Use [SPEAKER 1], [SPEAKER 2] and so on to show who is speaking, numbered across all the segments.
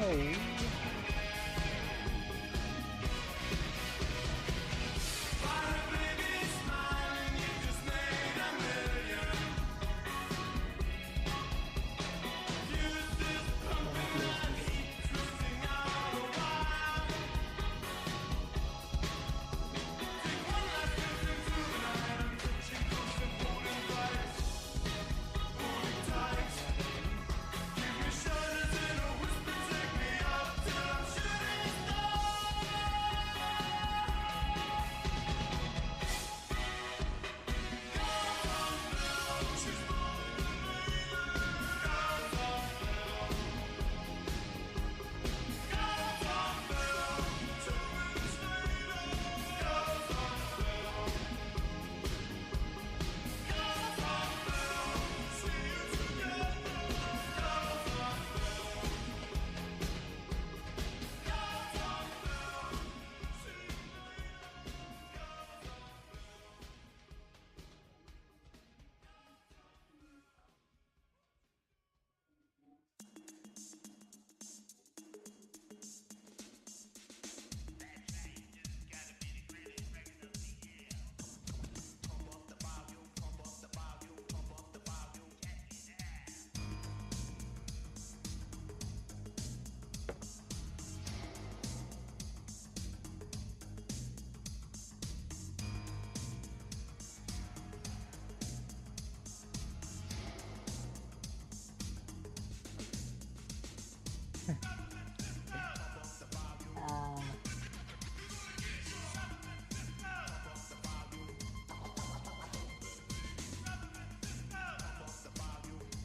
[SPEAKER 1] Oh.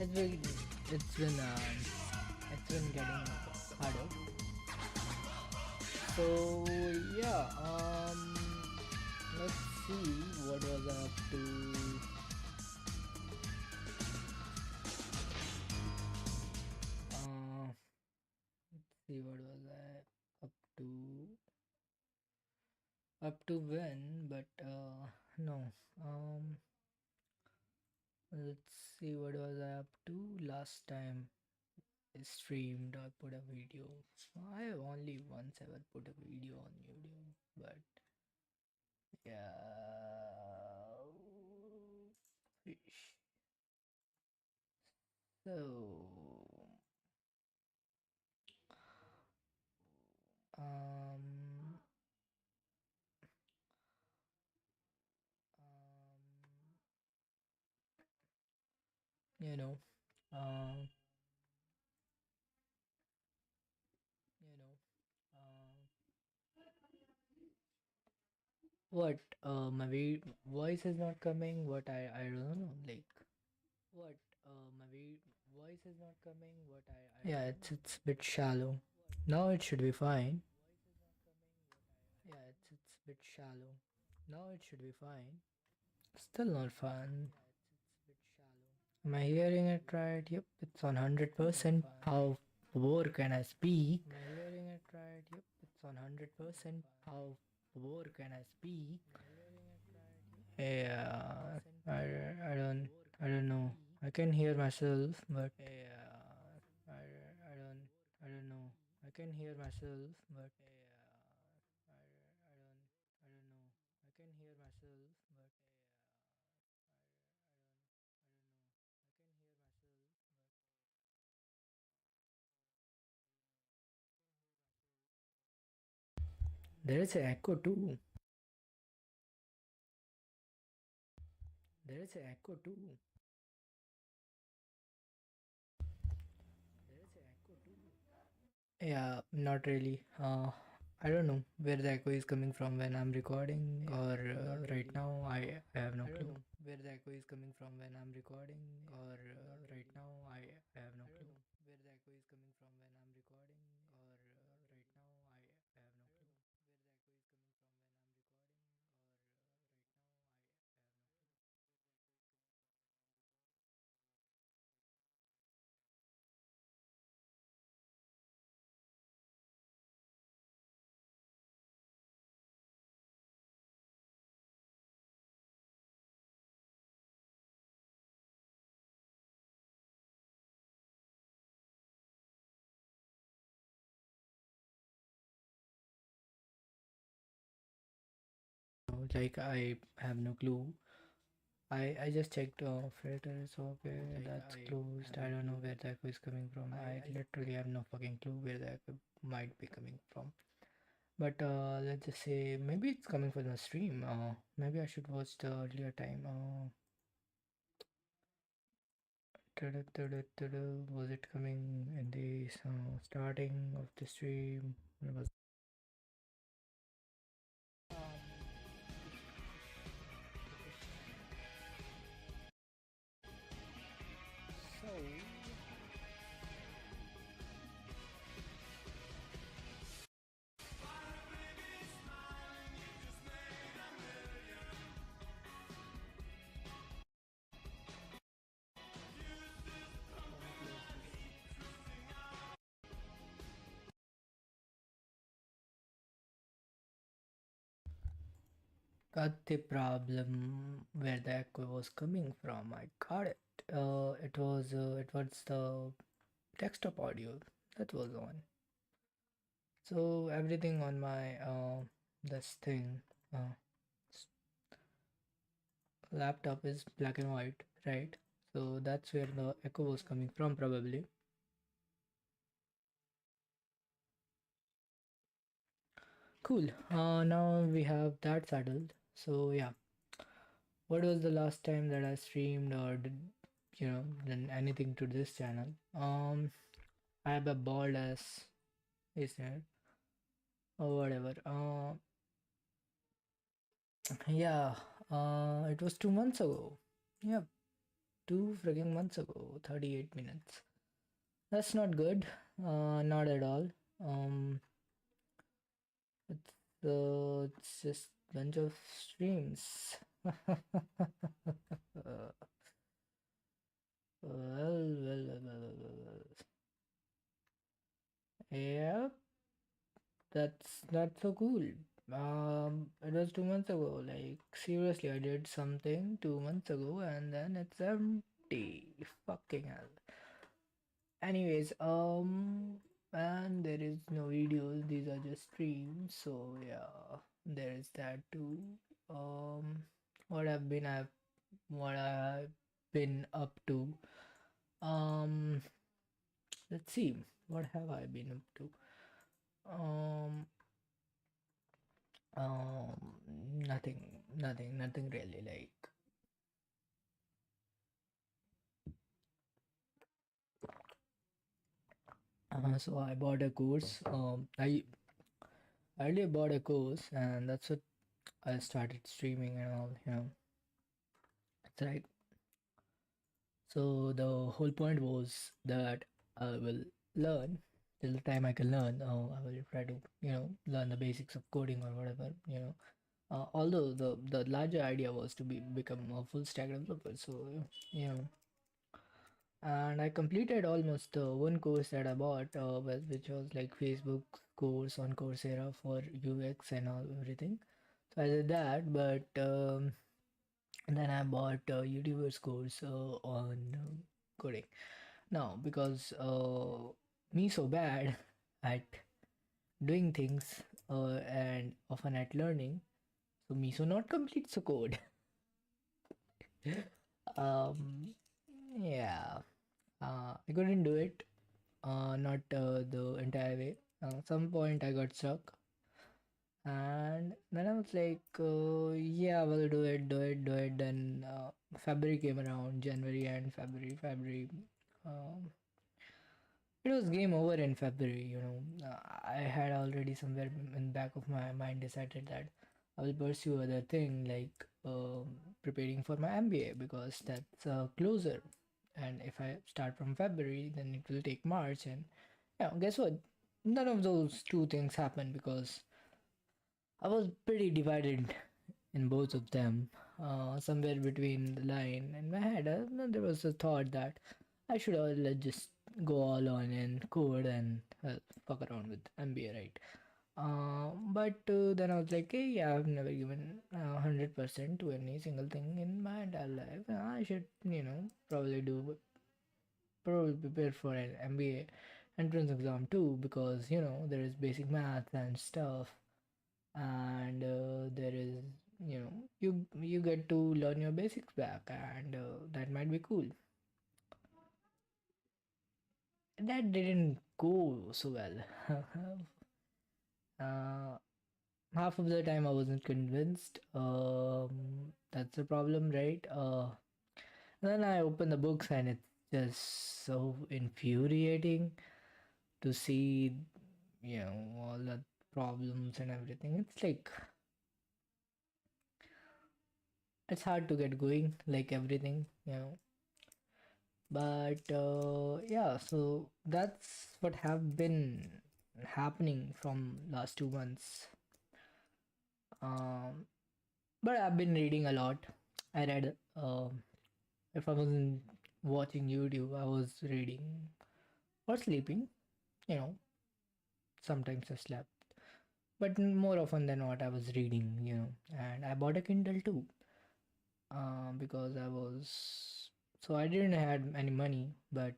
[SPEAKER 1] It's been it's been it's been getting harder. So yeah, let's see what was I up to. Let's see what was I up to when, but no. Let's see what was I up to last time. I streamed or put a video. I have only once ever put a video on YouTube, but yeah. Fish. So um you know um you know what my voice is not coming. What I don't know, like what my voice is not coming. What I yeah, it's a bit shallow. Now it should be fine. Yeah, it's a bit shallow. Now it should be fine. Still not fun. Am I hearing it right? Yep, it's on 100%. How poor can I speak? Am I hearing it right? Yep, it's on 100%. How poor can I speak? Yeah, I don't know. I can hear myself, but yeah, I don't know. I can hear myself, but I don't know. I can hear myself, but there is an echo too. There is an echo too. Yeah, not really. I don't know where the echo is coming from when I'm recording, or right now. I have no clue. Where the echo is coming from when I'm recording, or right now. I have no clue. Where the echo is coming from when I'm recording, or right now. I have no clue. like I have no clue. I just checked filter is okay, that's closed. I don't know where the echo is coming from. I literally have no fucking clue where the echo might be coming from. But let's just say maybe it's coming from the stream. Maybe I should watch the earlier time. Was it coming in the starting of the stream? When was so got the problem where the echo was coming from. I got it. It was the desktop audio that was on. So everything on my this thing uh, laptop is black and white, right? So that's where the echo was coming from, probably. Cool. Now we have that settled. So yeah, what was the last time that I streamed or did done anything to this channel? I have a bald ass listener or whatever. Yeah. It was 2 months ago. Yeah, 2 freaking months ago. 38 minutes. That's not good. Not at all. Um, it's just bunch of streams. Well. Yeah, that's not so cool. It was 2 months ago. Like, seriously, I did something 2 months ago and then it's empty. Fucking hell. Anyways, and there is no videos, these are just streams, so yeah, there is that too. Um, I've what I've been up to. Um, let's see, what have I been up to? Um, um, nothing really. Like, so I bought a course. I earlier bought a course, and that's what I started streaming and all. It's like, so the whole point was that I will learn till the time I can learn. I will try to learn the basics of coding or whatever. Although the larger idea was to become a full stack developer. So you know, and I completed almost one course that I bought, which was like Facebook course on Coursera for UX and all everything. So I did that, but then I bought YouTuber's course on coding. Now, because me so bad at doing things and often at learning, so me so not complete so code. um, yeah, I couldn't do it. Not the entire way. Some point I got stuck, and then I was like, yeah, we'll do it. Then February came around, January and February. Um, it was game over in February. I had already somewhere in back of my mind decided that I will pursue other thing like preparing for my MBA because that's closer. And if I start from February, then it will take March. And yeah, guess what? None of those two things happened because I was pretty divided in both of them. Somewhere between the line in my head, there was a thought that I should just go all on and code and fuck around with MBA, right? But then I was like, hey, yeah, I've never given 100% to any single thing in my entire life. I should, probably prepare for an MBA entrance exam too because there is basic math and stuff, and there is you get to learn your basics back, and that might be cool. That didn't go so well. uh, Half of the time I wasn't convinced. That's the problem, right? Then I open the books and it's just so infuriating to see, all the problems and everything. It's like it's hard to get going, like everything. But yeah, so that's what have been happening from last 2 months. Um, but I've been reading a lot. I read. If I wasn't watching YouTube, I was reading or sleeping. You know, sometimes I slept, but more often than not, I was reading. And I bought a Kindle too, because I was so I didn't had any money, but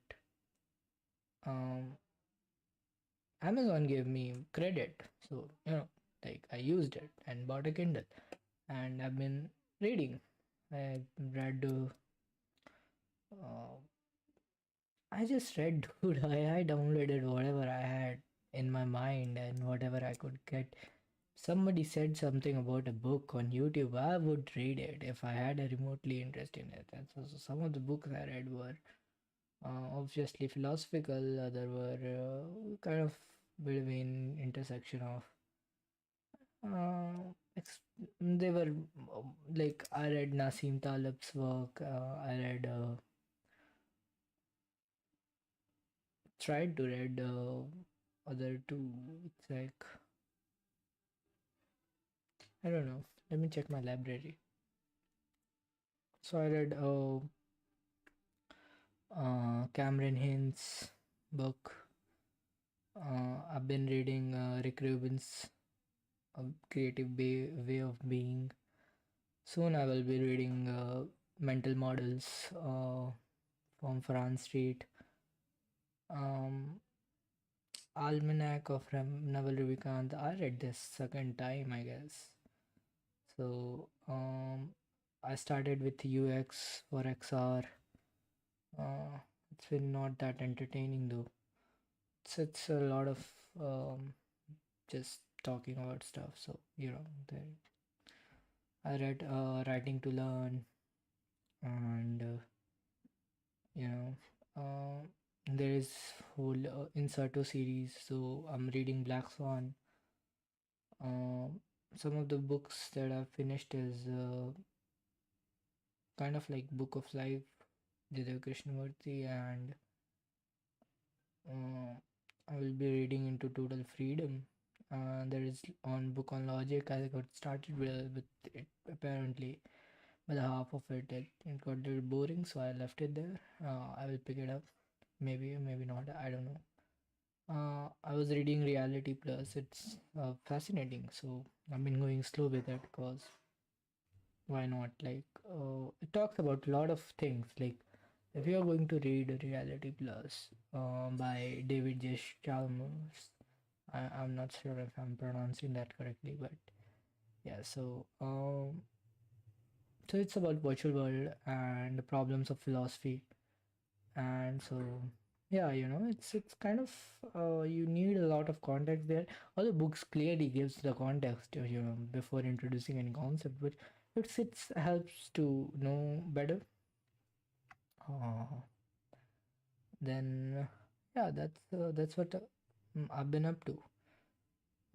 [SPEAKER 1] um, Amazon gave me credit, so like I used it and bought a Kindle, and I've been reading. I read. I just read, dude. I downloaded whatever I had in my mind and whatever I could get. Somebody said something about a book on YouTube, I would read it if I had a remotely interest in it. And so some of the books I read were obviously philosophical, other were kind of between intersection of. Uh, ex- they were like I read Nassim Taleb's work. I read tried to read other two. It's like I don't know. Let me check my library. So I read Cameron Hin's book. I've been reading Rick Rubin's Creative Way of Being. Soon I will be reading Mental Models from Franz Street. Um, Almanac of Naval Ravikant. I read this second time, I guess. So I started with UX for XR. It's been not that entertaining though. It's a lot of um, just talking about stuff. So I read Writing to Learn, and you know there is whole Inserto series. So I'm reading Black Swan. Um, some of the books that I've finished is kind of like Book of Life, Jiddu Krishnamurti, and uh, I will be reading into Total Freedom. There is on book on logic. I got started with it apparently, but half of it got a little boring, so I left it there. I will pick it up, maybe or maybe not. I don't know. I was reading Reality Plus. It's fascinating, so I've been going slow with it because why not? Like, it talks about a lot of things. Like, if you are going to read Reality Plus by David J. Chalmers, I'm not sure if I'm pronouncing that correctly, but yeah. So it's about virtual world and the problems of philosophy, and so yeah, it's kind of you need a lot of context there. Other books clearly gives the context, before introducing any concept, but it helps to know better. Uh, then yeah, that's what I've been up to.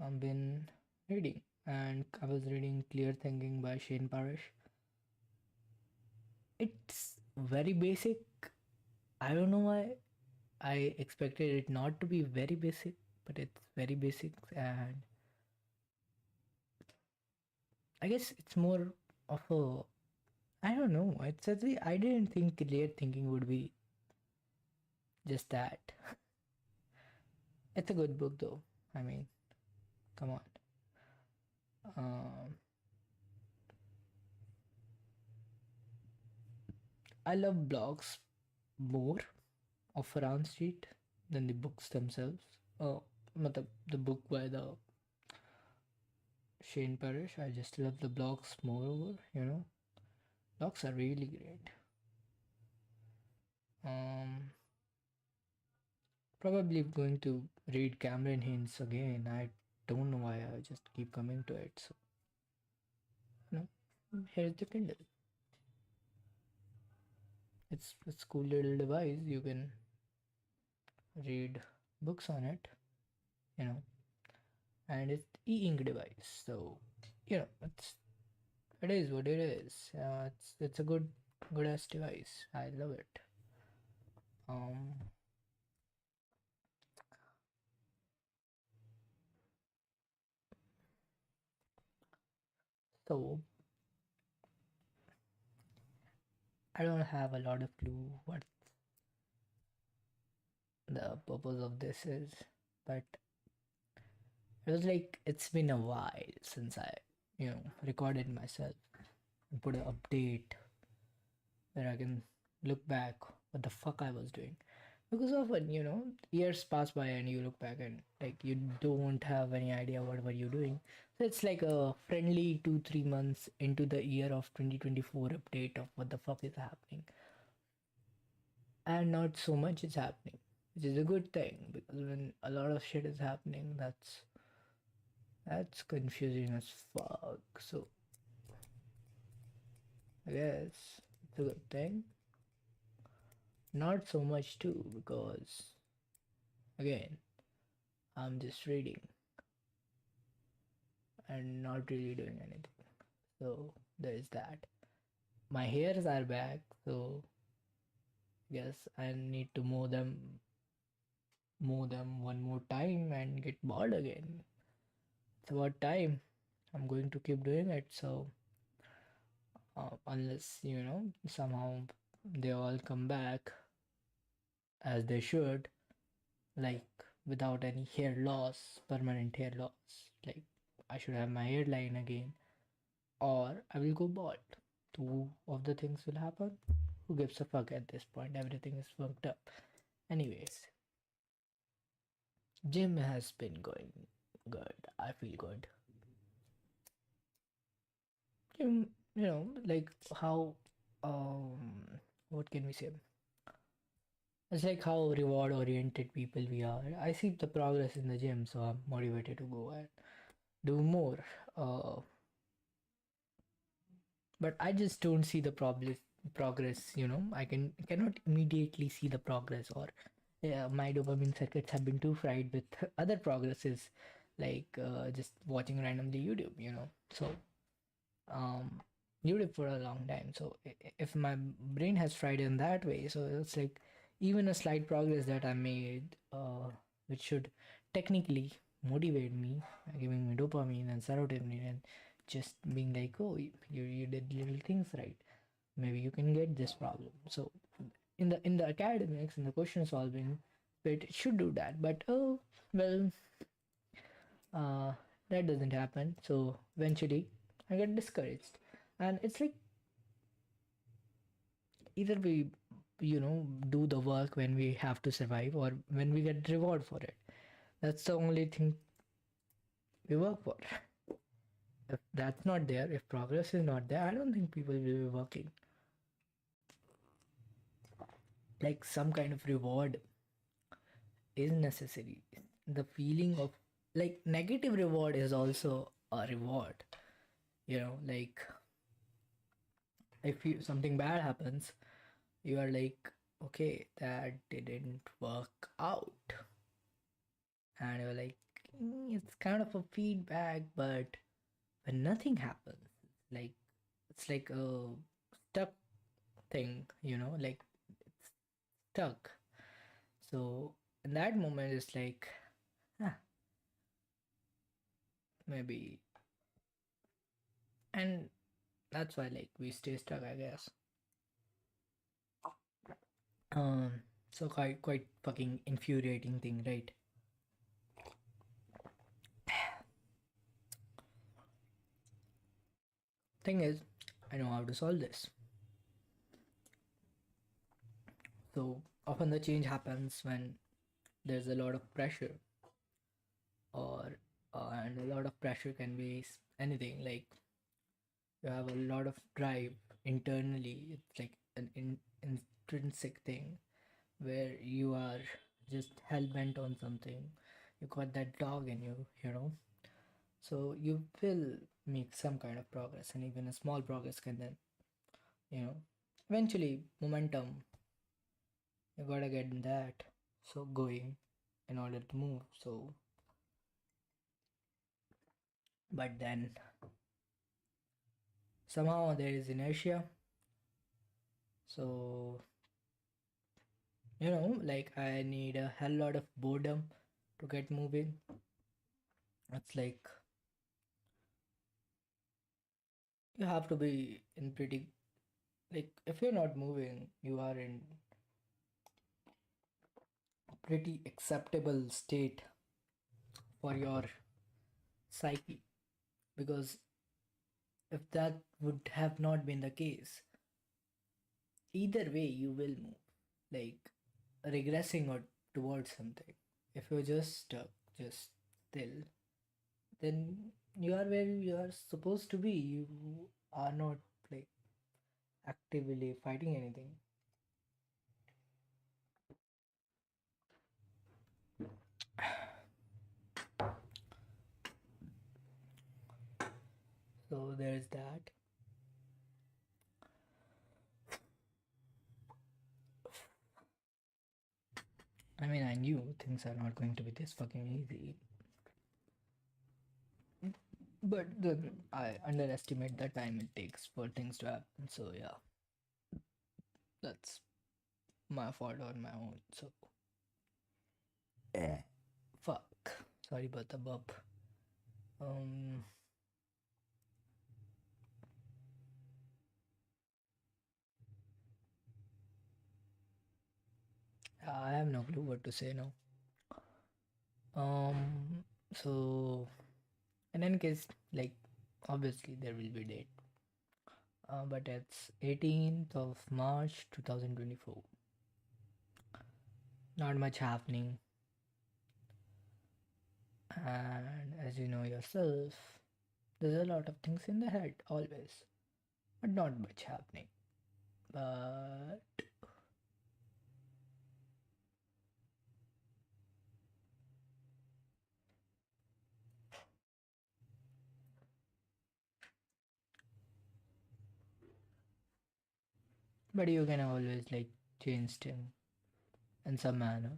[SPEAKER 1] I've been reading, and I was reading Clear Thinking by Shane Parrish. It's very basic. I don't know why I expected it not to be very basic, but it's very basic, and I guess it's more of a I don't know. It's actually I didn't think Clear Thinking would be just that. It's a good book though. I mean, come on. Um, I love blogs more of Farhan Street than the books themselves. Oh, matlab, the book by the Shane Parrish. I just love the blocks moreover, Blocks are really great. Um, Probably going to read Cameron Haynes again. I don't know why I just keep coming to it. So, here's the Kindle. It's cool little device. You can read books on it, you know, and it's e-ink device. So, it is what it is. It's a good ass device. I love it. Um, so I don't have a lot of clue what the purpose of this is, but it was like it's been a while since I, recorded myself and put an update where I can look back what the fuck I was doing. Because often, years pass by and you look back and like you don't have any idea what were you doing. So it's like a friendly 2-3 months into the year of 2024 update of what the fuck is happening. And not so much is happening, which is a good thing because when a lot of shit is happening, that's confusing as fuck. So I guess it's a good thing. Not so much too because again, I'm just reading and not really doing anything. So there is that. My hairs are back, so guess I need to mow them one more time and get bald again. It's about time. I'm going to keep doing it. So unless somehow they all come back as they should, like without any hair loss, permanent hair loss, like I should have my hairline again, or I will go bald. Two of the things will happen. Who gives a fuck at this point? Everything is fucked up. Anyways, gym has been going good. I feel good. Like how, what can we say? It's like how reward oriented people we are. I see the progress in the gym, so I'm motivated to go and do more. Uh, but I just don't see the progress. I cannot immediately see the progress, or yeah, my dopamine circuits have been too fried with other progresses, like just watching randomly YouTube. So um YouTube for a long time. So if my brain has fried in that way, so it's like even a slight progress that I made, which should technically motivate me, giving me dopamine and serotonin, and just being like, oh, you did little things right. Maybe you can get this problem. So in the academics, in the question solving, it should do that. But oh well, uh, that doesn't happen. So eventually, I get discouraged, and it's like either we do the work when we have to survive or when we get reward for it. That's the only thing we work for. If that's not there, if progress is not there, I don't think people will be working. Like some kind of reward is necessary. The feeling of like negative reward is also a reward. Like if something bad happens, you are like, okay, that didn't work out, and you're like, it's kind of a feedback. But when nothing happens, like it's like a stuck thing, like it's stuck. So in that moment it's like, huh, maybe. And that's why like we stay stuck, I guess. um so quite fucking infuriating thing, right? Thing is, I know how to solve this. So often the change happens when there's a lot of pressure, or and a lot of pressure can be anything. Like you have a lot of drive internally. It's like an intrinsic thing where you are just hell bent on something. You got that dog in you, you know. So you will make some kind of progress, and even a small progress can then, you know, eventually momentum. You gotta get that so going in order to move. So, but then somehow there is inertia. So like I need a hell lot of boredom to get moving. It's like you have to be in pretty, like if you're not moving, you are in a pretty acceptable state for your psyche, because if that would have not been the case, either way you will move, like regressing or towards something. If you're just stuck, just still, then you are where you are supposed to be. You are not like actively fighting anything. So there's that. I mean, I knew things are not going to be this fucking easy, but then I underestimate the time it takes for things to happen. So yeah, that's my fault on my own. So eh, fuck. Sorry about the burp. Um, I have no clue what to say now. Um, so in any case, like obviously there will be date, but it's 18th of March 2024. Not much happening, and as you know yourself, there's a lot of things in the head always, but not much happening. But you can always like change them in some manner.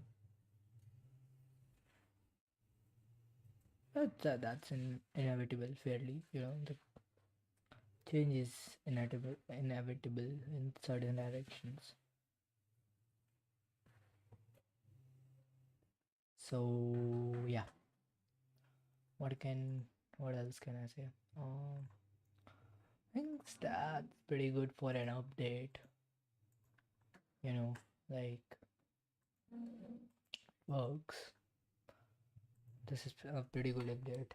[SPEAKER 1] But that's inevitable, fairly. The change is inevitable in certain directions. So yeah, what can what else can I say? I think that's pretty good for an update. Like works. This is a pretty good update.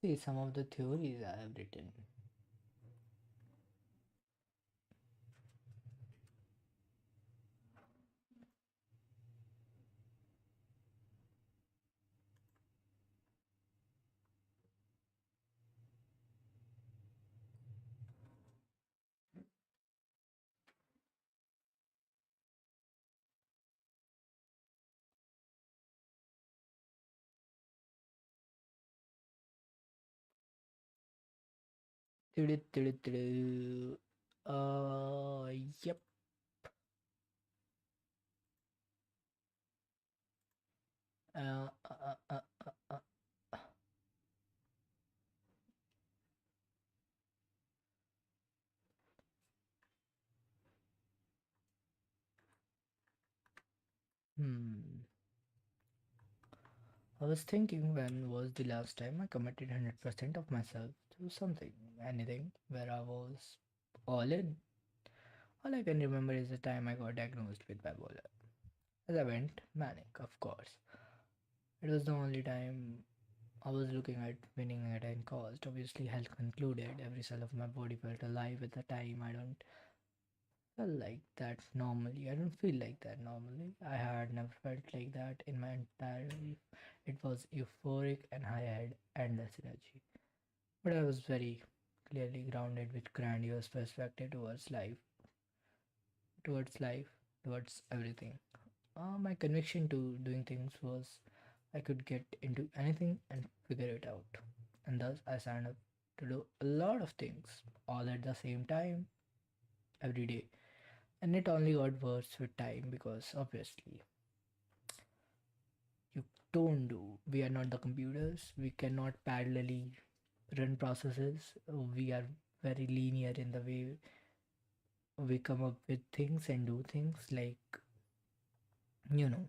[SPEAKER 1] See some of the theories I have written. Tudu-tudu-tudu. Yep. Uh, uh, uh, uh, uh. Hmm. I was thinking, when was the last time I committed 100% of myself to something, anything, where I was all in? All I can remember is the time I got diagnosed with bipolar. As I went manic, of course. It was the only time I was looking at winning at any cost. Obviously, health concluded. Every cell of my body felt alive at the time. I don't felt like that normally. I don't feel like that normally. I had never felt like that in my entire life. It was euphoric and I had endless energy. But I was very clearly grounded with grandiose perspective towards life, towards everything. My conviction to doing things was I could get into anything and figure it out. And thus I signed up to do a lot of things all at the same time every day. And it only got worse with time because obviously you don't do. We are not the computers. We cannot parallelly run processes. We are very linear in the way we come up with things and do things. Like, you know,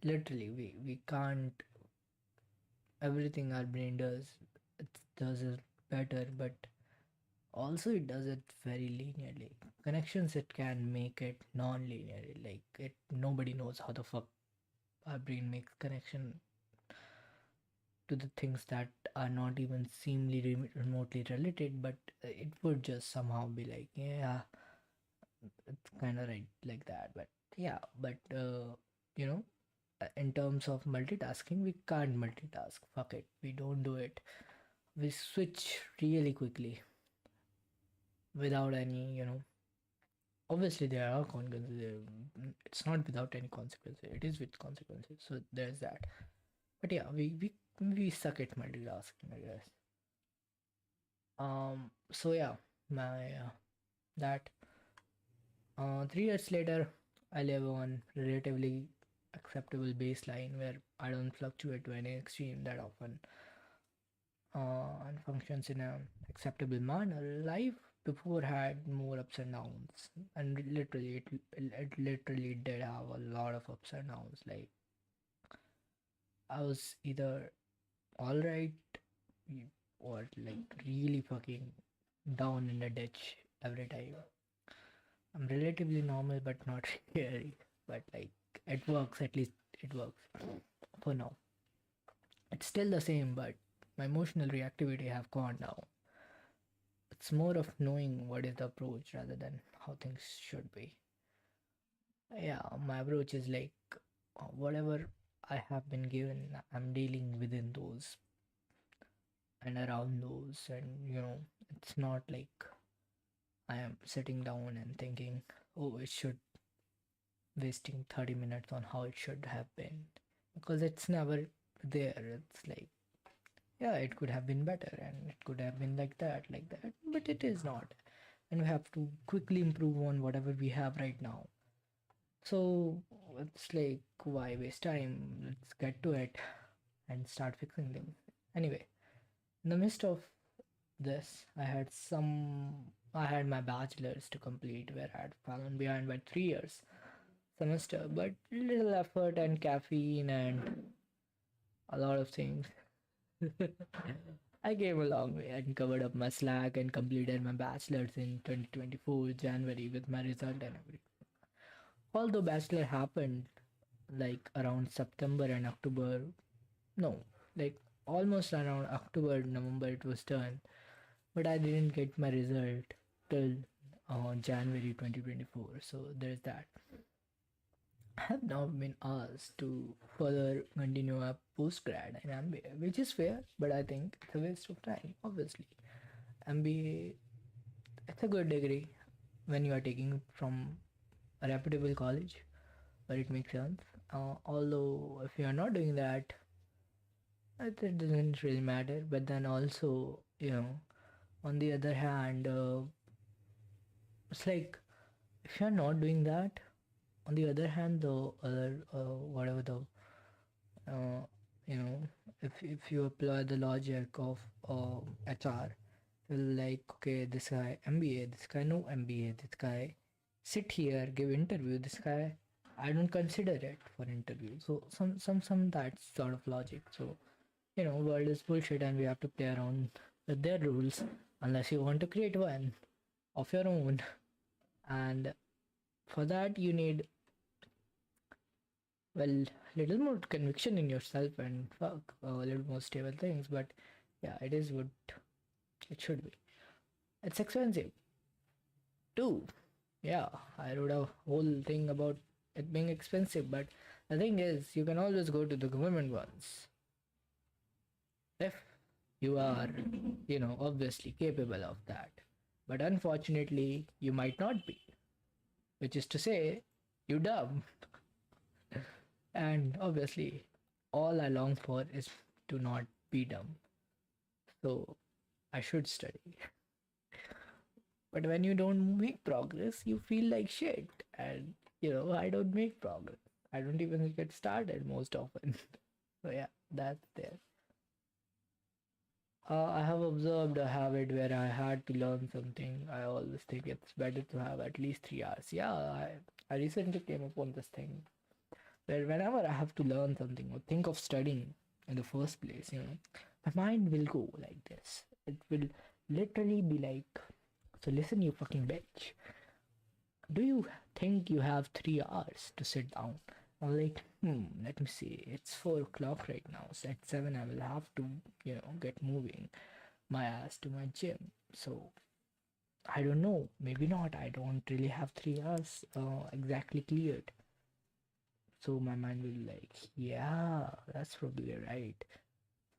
[SPEAKER 1] literally, we can't. Everything our brain does, it does it better, but also it does it very linearly. Connections it can make it non-linear. Like it, nobody knows how the fuck our brain makes connection to the things that are not even seemingly remotely related, but it would just somehow be like, yeah, it's kind of right like that. But yeah, but you know, in terms of multitasking, we can't multitask. Fuck it, we don't do it. We switch really quickly without any, obviously there are consequences. It's not without any consequences. It is with consequences. So there's that. But yeah, we suck at multitasking, I guess. So yeah, my that 3 years later, I live on relatively acceptable baseline where I don't fluctuate to any extreme that often, and functions in a acceptable manner. Life before had more ups and downs, and literally it literally did have a lot of ups and downs. Like I was either all right or like really fucking down in the ditch every time. I'm relatively normal, but not scary. But like it works. At least it works for now. It's still the same, but my emotional reactivity have gone down. It's more of knowing what is the approach rather than how things should be. Yeah, my approach is like whatever I have been given, I'm dealing within those and around those, and it's not like I am sitting down and thinking, oh, it should wasting 30 minutes on how it should have been because it's never there. It's like, yeah, it could have been better and it could have been like that, but it is not. And we have to quickly improve on whatever we have right now. So it's like, why waste time? Let's get to it and start fixing things. Anyway, in the midst of this, I had my bachelor's to complete where I had fallen behind by 3 years semester, but little effort and caffeine and a lot of things. I came a long way and covered up my slack and completed my bachelor's in 2024 January with my result and everything. Although bachelor happened like around September and October, no, like almost around October, November it was done, but I didn't get my result till January 2024. So there's that. I have now been asked to further continue a postgrad in MBA, which is fair, but I think it's a waste of time, obviously. MBA, it's a good degree when you are taking it from a reputable college where it makes sense. Although, if you are not doing that, it doesn't really matter. But then also, on the other hand, it's like if you're not doing that, on the other hand, the other, whatever the uh, you know if you apply the logic of HR, like, okay, this guy MBA, this guy no MBA, this guy sit here give interview, this guy I don't consider it for interview. So some that sort of logic. So world is bullshit and we have to play around with their rules unless you want to create one of your own. And for that you need, well, little more conviction in yourself and fuck a little more stable things. But yeah, it is what it should be. It's expensive. too. Yeah, I wrote a whole thing about it being expensive, but the thing is, you can always go to the government ones if you are, obviously capable of that. But unfortunately, you might not be, which is to say, you dumb. And obviously, all I long for is to not be dumb. So I should study. But when you don't make progress, you feel like shit. And, I don't make progress. I don't even get started most often. So yeah, that's there. I have observed a habit where I had to learn something. I always think it's better to have at least 3 hours. Yeah, I recently came upon this thing where whenever I have to learn something or think of studying in the first place, my mind will go like this. It will literally be like, so listen, you fucking bitch. Do you think you have 3 hours to sit down? I'm like, let me see. It's 4 o'clock right now. So at 7, I will have to, get moving my ass to my gym. So I don't know. Maybe not. I don't really have 3 hours exactly cleared. So my mind will be like, yeah, that's probably right.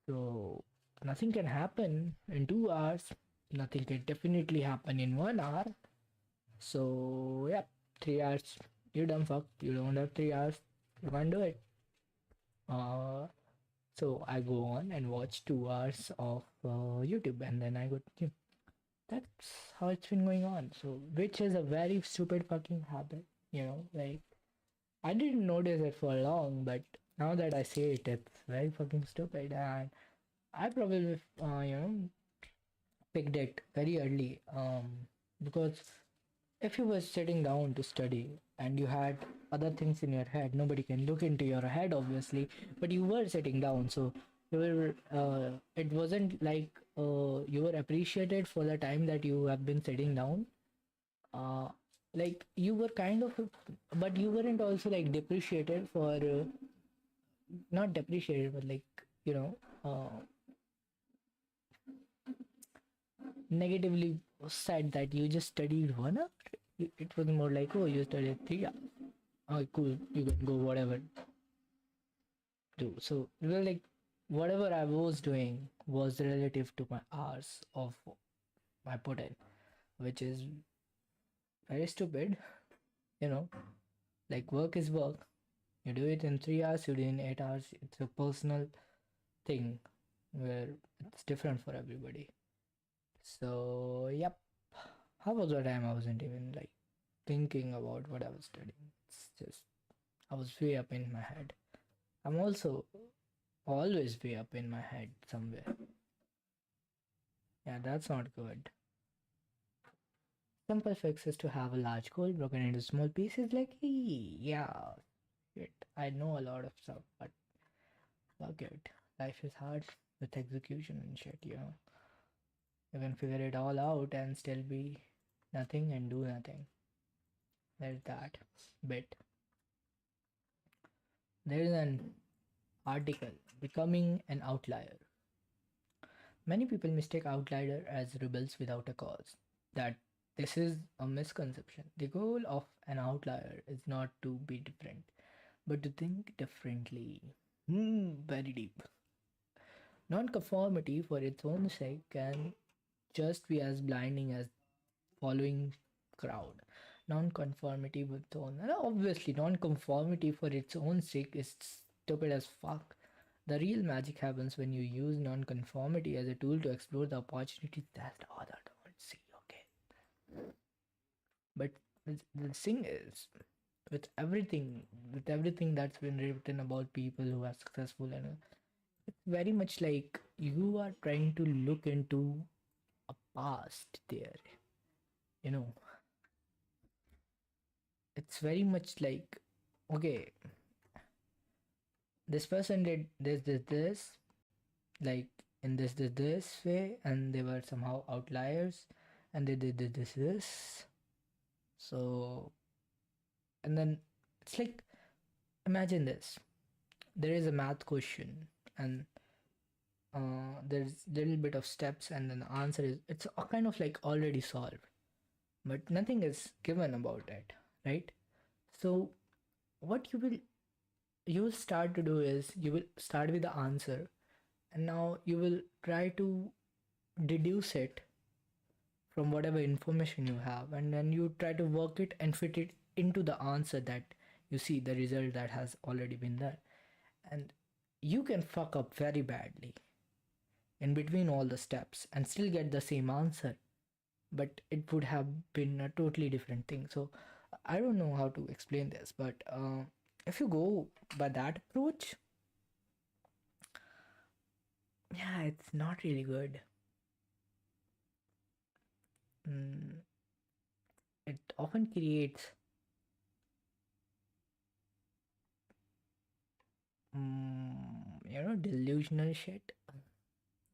[SPEAKER 1] So nothing can happen in 2 hours. Nothing can definitely happen in 1 hour. So yeah, 3 hours. You dumb fuck. You don't have 3 hours. You can't do it. Uh, so I go on and watch 2 hours of YouTube, and then I go. That's how it's been going on. So which is a very stupid fucking habit. Like I didn't notice it for long, but now that I say it, it's very fucking stupid, and I probably picked it very early. Because if you were sitting down to study and you had other things in your head, nobody can look into your head, obviously, but you were sitting down, so you were. It wasn't like you were appreciated for the time that you have been sitting down. Uh, like you were kind of, but you weren't also like depreciated for not depreciated, but like negatively said that you just studied 1 hour. It was more like, oh, you studied 3 hours. Oh, cool. You can go whatever do. So it was like whatever I was doing was relative to my hours of my put in, which is very stupid. You know, like work is work. You do it in 3 hours, you do it in 8 hours. It's a personal thing where it's different for everybody. So, yep. How was the time I wasn't even like thinking about what I was studying? It's just, I was way up in my head. I'm also always way up in my head somewhere. Yeah, that's not good. Simple fix is to have a large goal broken into small pieces like, hey, yeah, shit. I know a lot of stuff, but fuck it. Life is hard with execution and shit. You can figure it all out and still be nothing and do nothing. There's that bit. There's an article, Becoming an Outlier. Many people mistake outlier as rebels without a cause. That this is a misconception. The goal of an outlier is not to be different, but to think differently. Very deep. Non-conformity for its own sake can just be as blinding as following crowd. Non-conformity with own obviously non-conformity for its own sake is stupid as fuck. The real magic happens when you use non-conformity as a tool to explore the opportunities that other don't see. Okay, but the thing is, with everything that's been written about people who are successful, and it's very much like you are trying to look into a past there. You know, it's very much like, okay, this person did this, like in this way, and they were somehow outliers, and they did this. So, and then it's like, imagine this: there is a math question, and there's little bit of steps, and then the answer is it's a kind of like already solved. but nothing is given about it, right? So what you will start to do is you will start with the answer, and now you will try to deduce it from whatever information you have, and then you try to work it and fit it into the answer that you see the result that has already been there. And you can fuck up very badly in between all the steps and still get the same answer, but it would have been a totally different thing. So I don't know how to explain this, but if you go by that approach, yeah, it's not really good. mm, it often creates delusional shit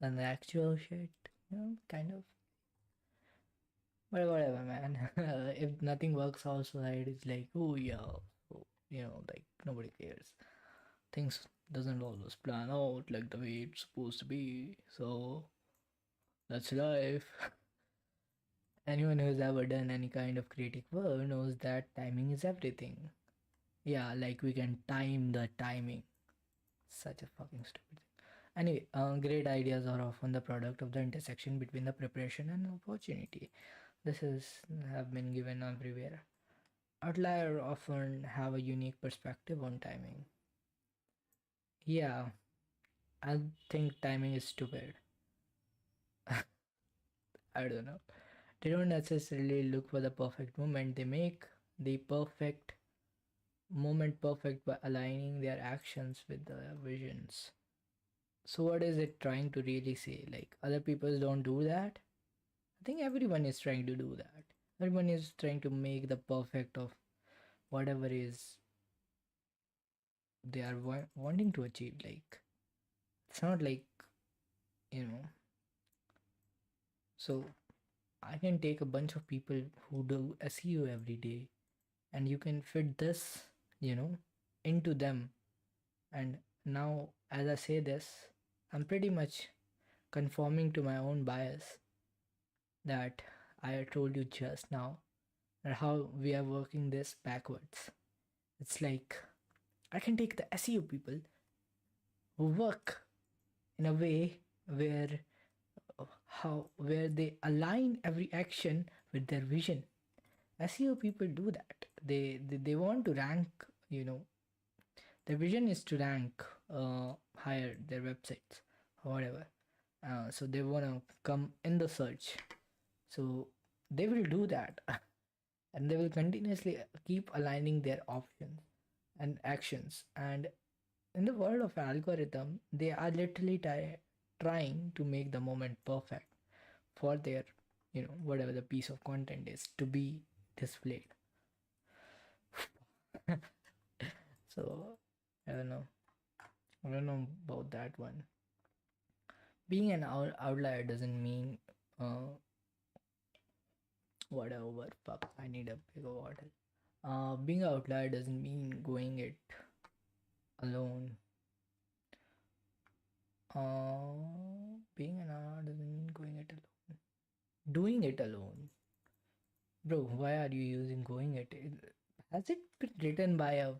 [SPEAKER 1] than the actual shit, kind of. But whatever, man. If nothing works outside, it's like, oh yeah, so, like nobody cares. Things doesn't always plan out like the way it's supposed to be. So that's life. Anyone who's ever done any kind of creative work knows that timing is everything. Yeah, like we can time the timing. Such a fucking stupid thing. Anyway, great ideas are often the product of the intersection between the preparation and opportunity. This is have been given everywhere. Outlier often have a unique perspective on timing. Yeah, I think timing is stupid. I don't know. They don't necessarily look for the perfect moment, they make the perfect moment perfect by aligning their actions with their visions. So, what is it trying to really say? Like, other people don't do that? I think everyone is trying to do that. Everyone is trying to make the perfect of whatever is they are wanting to achieve. Like, it's not like, you know, so I can take a bunch of people who do SEO every day and you can fit this, you know, into them. And now, as I say this, I'm pretty much conforming to my own bias that I told you just now, and how we are working this backwards. It's like I can take the SEO people who work in a way where where they align every action with their vision. SEO people do that. They want to rank, you know, their vision is to rank higher their websites or whatever. So they want to come in the search. So they will do that and they will continuously keep aligning their options and actions. And in the world of algorithm, they are literally trying to make the moment perfect for their, whatever the piece of content is to be displayed. So I don't know. I don't know about that one. Being an outlier doesn't mean whatever. Fuck, I need a bigger water. Being an outlier doesn't mean going it alone. Being an outlier doesn't mean going it alone. Doing it alone, bro. Why are you using going it? Has it been written by a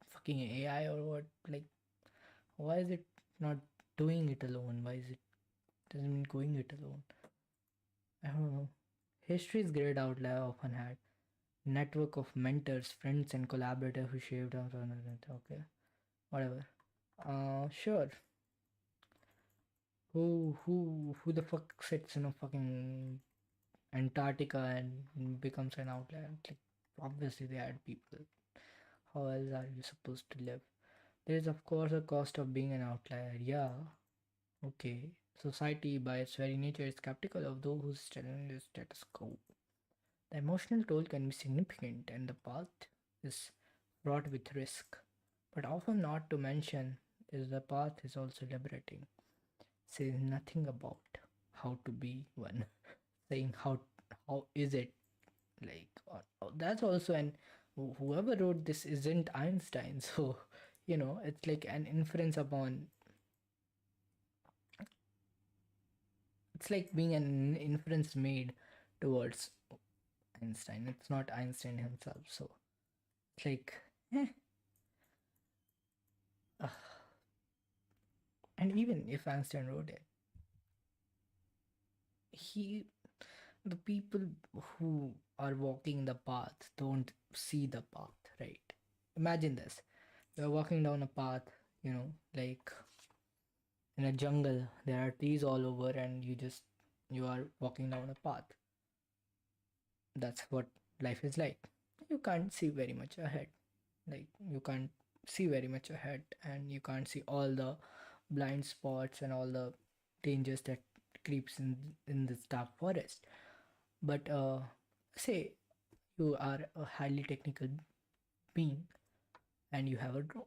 [SPEAKER 1] fucking AI or what? Like, why is it not doing it alone? Why is it doesn't mean going it alone? I don't know. History's great outlier often had network of mentors, friends, and collaborators who shaped our okay, whatever. Sure. Who the fuck sits in a fucking Antarctica and becomes an outlier? Like, obviously they had people. How else are you supposed to live? There is of course a cost of being an outlier. Yeah, okay. Society by its very nature is skeptical of those who challenge the status quo. The emotional toll can be significant and the path is fraught with risk. But often not to mention is the path is also liberating. Says nothing about how to be one. Saying how is it like that's also an whoever wrote this isn't Einstein. So it's like an inference upon, it's like being an inference made towards Einstein. It's not Einstein himself. So it's like, eh. Ugh. And even if Einstein wrote it, he, the people who are walking the path don't see the path, right? Imagine this: you're walking down a path, like in a jungle. There are trees all over, and you are walking down a path. That's what life is like. You can't see very much ahead. Like you can't see very much ahead, and you can't see all the blind spots and all the dangers that creeps in this dark forest. But say you are a highly technical being and you have a drone,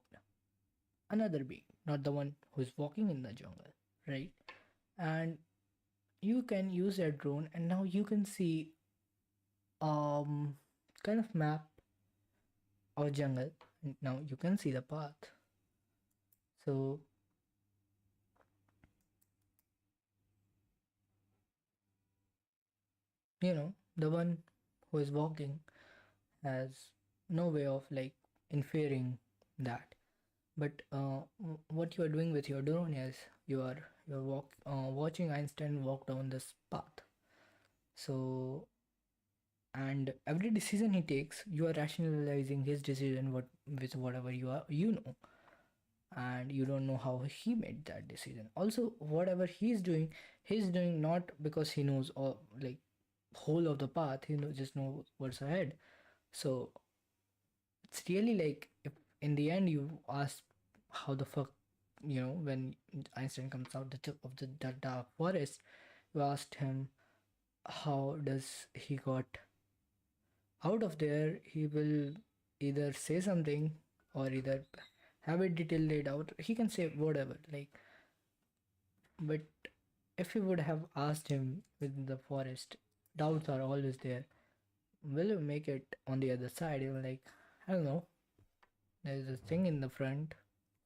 [SPEAKER 1] another being, not the one who's walking in the jungle, right? And you can use that drone, and now you can see um kind of map of jungle. Now you can see the path. So the one who is walking has no way of like inferring that. But what you are doing with your drone is you're watching Einstein walk down this path. So, and every decision he takes, you are rationalizing his decision with whatever and you don't know how he made that decision. Also, whatever he's doing not because he knows all like whole of the path. Just knows what's ahead. So it's really like if in the end you ask how the fuck, when Einstein comes out the dark forest, you asked him how does he got out of there. He will either say something or either have it detailed laid out. He can say whatever, like, but if you would have asked him within the forest, doubts are always there. Will you make it on the other side? You're like, I don't know. There's a thing in the front,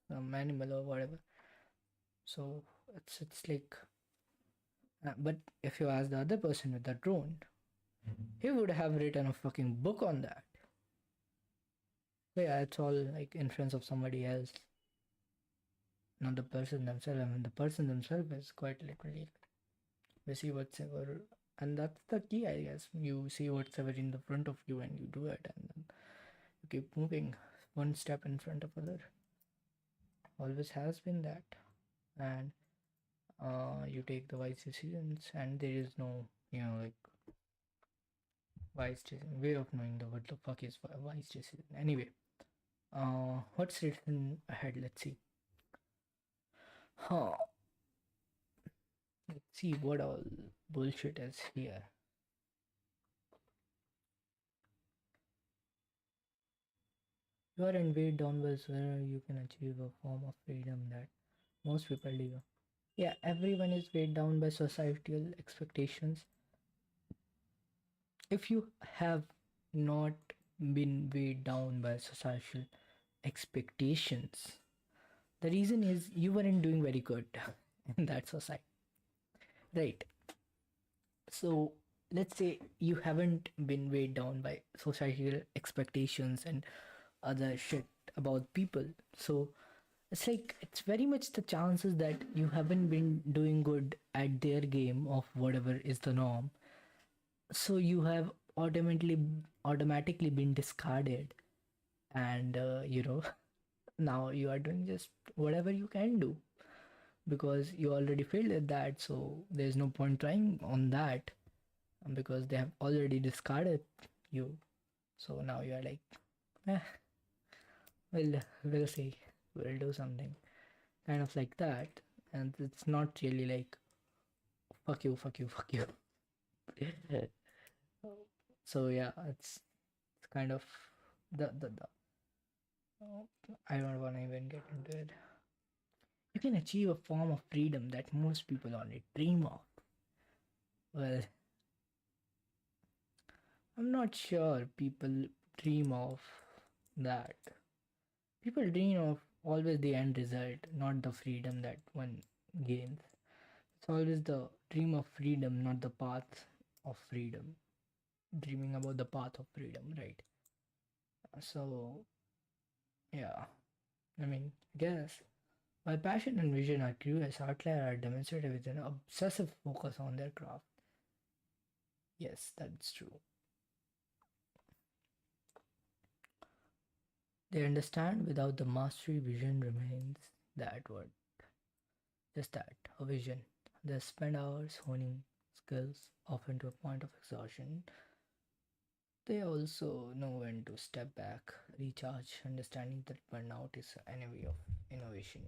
[SPEAKER 1] some animal or whatever. So it's like, but if you ask the other person with the drone, he would have written a fucking book on that. But yeah, it's all like influence of somebody else, not the person themselves. I mean, the person themselves is quite literally we see whatsoever, and that's the key, I guess. You see whatsoever in the front of you, and you do it, and then you keep moving one step in front of other. Always has been that, and you take the wise decisions, and there is no like wise way of knowing what the fuck is a wise decision. Anyway, what's written ahead? Let's see. Huh. Let's see what all bullshit is here. You are weighed down by where you can achieve a form of freedom that most people do. Yeah, everyone is weighed down by societal expectations. If you have not been weighed down by societal expectations, the reason is you weren't doing very good in that society, right? So let's say you haven't been weighed down by societal expectations and other shit about people. So it's like it's very much the chances that you haven't been doing good at their game of whatever is the norm. So you have automatically been discarded, and now you are doing just whatever you can do because you already failed at that. So there's no point trying on that because they have already discarded you. So now you are like, eh, we'll see, we'll do something, kind of like that. And it's not really like fuck you, fuck you, fuck you. So yeah, it's kind of the I don't want to even get into it. You can achieve a form of freedom that most people only dream of. Well, I'm not sure people dream of that. People dream of always the end result, not the freedom that one gains. It's always the dream of freedom, not the path of freedom. dreaming about the path of freedom, right? So, yeah, I mean, I guess while passion and vision are curious, outlier are demonstrated with an obsessive focus on their craft. Yes, that's true. They understand without the mastery, vision remains that word. Just that, a vision. They spend hours honing skills, often to a point of exhaustion. They also know when to step back, recharge, understanding that burnout is an enemy of innovation.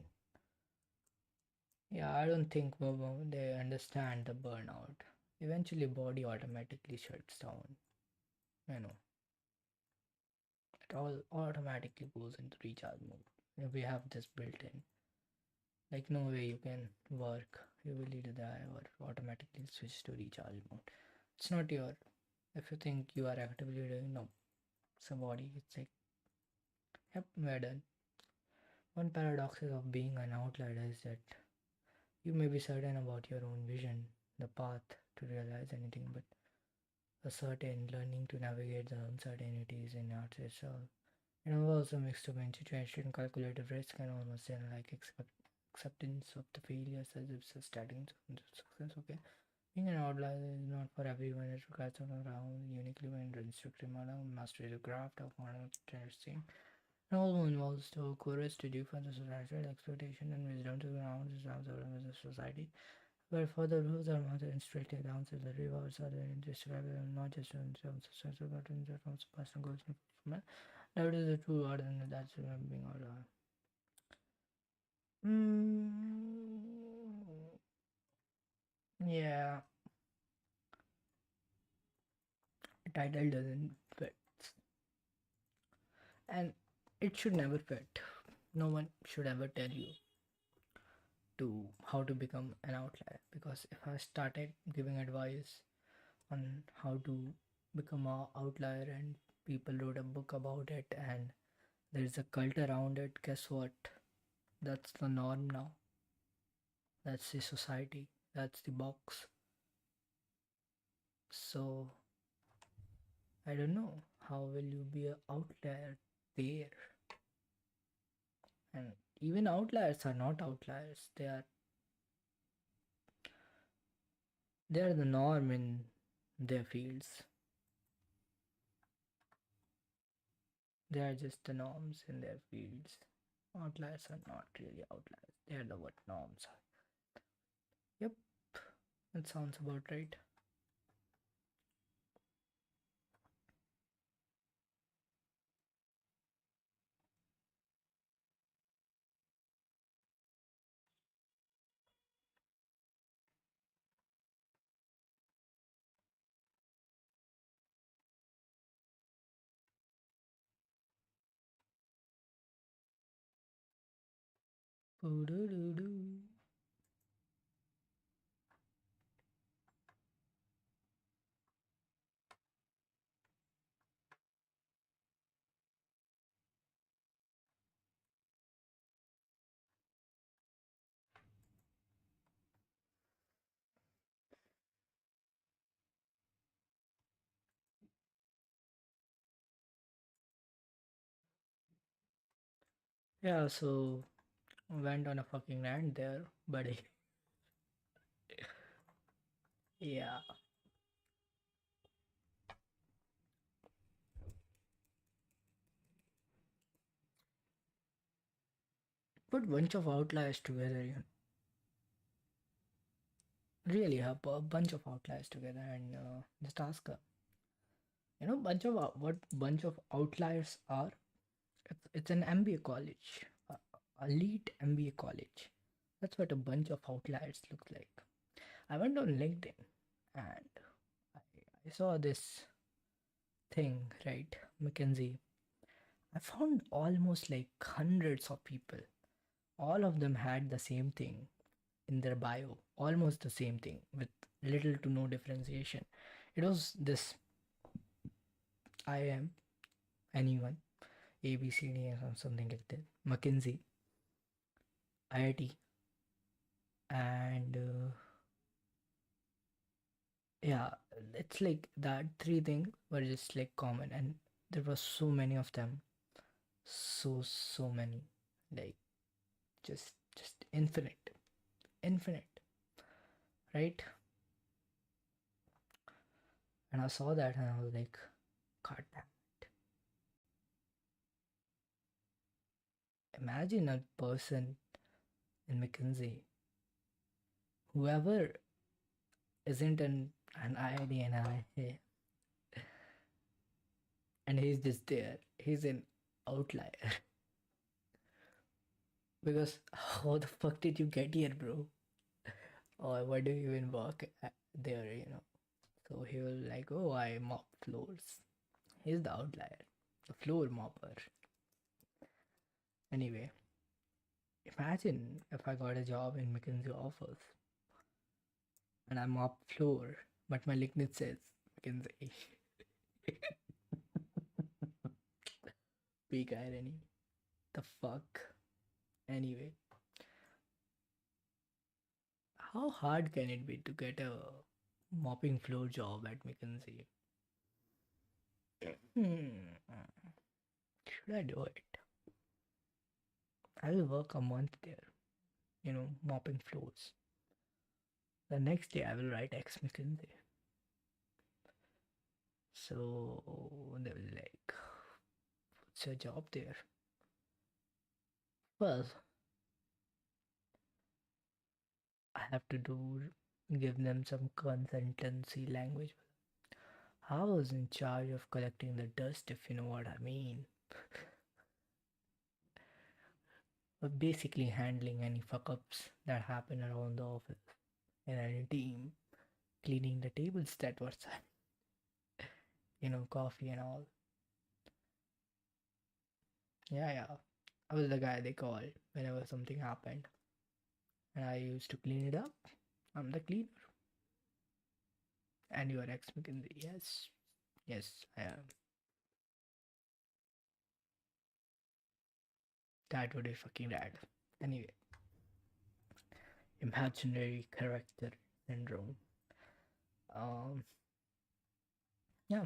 [SPEAKER 1] Yeah, I don't think they understand the burnout. Eventually, body automatically shuts down. You know, it all automatically goes into recharge mode. We have this built in. Like no way you can work, you will either die or automatically switch to recharge mode. It's not your. If you think you are actively doing no, somebody, it's like, yep, we're done. One paradox of being an outlier is that you may be certain about your own vision, the path to realize anything, but a certain learning to navigate the uncertainties in art itself. It involves a mix of situation, calculated risk, and almost like acceptance of the failures as if it's a starting to success. Okay, being an outlier is not for everyone. It requires a around uniquely when instructor mastery the craft of modern testing. It also involves the courage to defend the societal expectation and wisdom to ground ourselves in the society. But for the rules are not instructed answers, the rewards are indescribable, not just in terms of social, but in terms of personal goals and fulfillment. That is the true art, and that's being art. Mm, yeah, title doesn't fit, and it should never fit. No one should ever tell you to how to become an outlier, because if I started giving advice on how to become a outlier and people wrote a book about it and there's a cult around it, guess what? That's the norm now. That's the society. That's the box. So I don't know how will you be an outlier there. And even outliers are not outliers. They are the norm in their fields. They are just the norms in their fields. Outliers are not really outliers. They are the what norms are. Yep, that sounds about right. Boo-doo-doo-doo. Yeah, so went on a fucking rant there, buddy. Yeah. Put bunch of outliers together, really a bunch of outliers together and just ask her. Bunch of what bunch of outliers are. It's an MBA college, elite MBA college. That's what a bunch of outliers look like. I went on LinkedIn and I saw this thing, right? McKinsey. I found almost like hundreds of people. All of them had the same thing in their bio, almost the same thing with little to no differentiation. It was this: I am anyone, ABCD or something like that, McKinsey, IIT, and yeah, it's like that three things were just like common, and there were so many of them, so many, like just infinite, infinite, right? And I saw that and I was like, God damn. Imagine a person in McKinsey, whoever isn't an IID and IA, and he's just there. He's an outlier. Because how the fuck did you get here, bro? Or why do you even work there? So he was like, oh, I mop floors. He's the outlier, the floor mopper. Anyway, imagine if I got a job in McKinsey office and I mop floor, but my LinkedIn says McKinsey. Big irony. The fuck? Anyway, how hard can it be to get a mopping floor job at McKinsey? Hmm. Should I do it? I will work a month there, mopping floors. The next day I will write ex McKinsey. So they will like, what's your job there? Well, I have to give them some consultancy language. I was in charge of collecting the dust, if you know what I mean. But basically handling any fuck ups that happen around the office and any team, cleaning the tables that were coffee and all. Yeah. I was the guy they called whenever something happened. And I used to clean it up. I'm the cleaner. And you are ex McKinsey. Yes. Yes, I am. That would be fucking rad. Anyway, imaginary character syndrome. Um, yeah.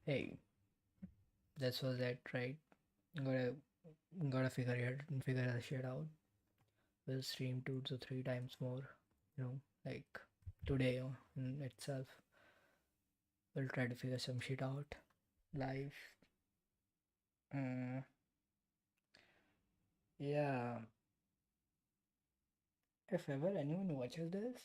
[SPEAKER 1] Hey, that's was that, right? Gotta gotta figure that shit out. We'll stream 2 to 3 times more. Like today in itself. We'll try to figure some shit out live. Mm, yeah. If ever anyone watches this,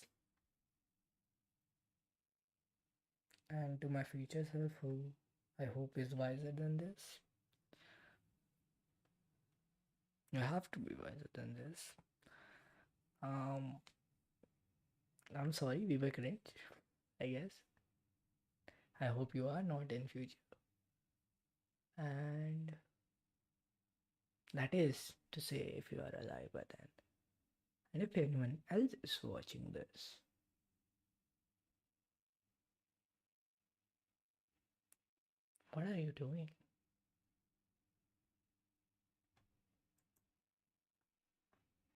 [SPEAKER 1] and to my future self, who I hope is wiser than this, you have to be wiser than this. Um, I'm sorry, we were cringe, I guess. I hope you are not in future. And that is to say, if you are alive by then. And if anyone else is watching this, what are you doing?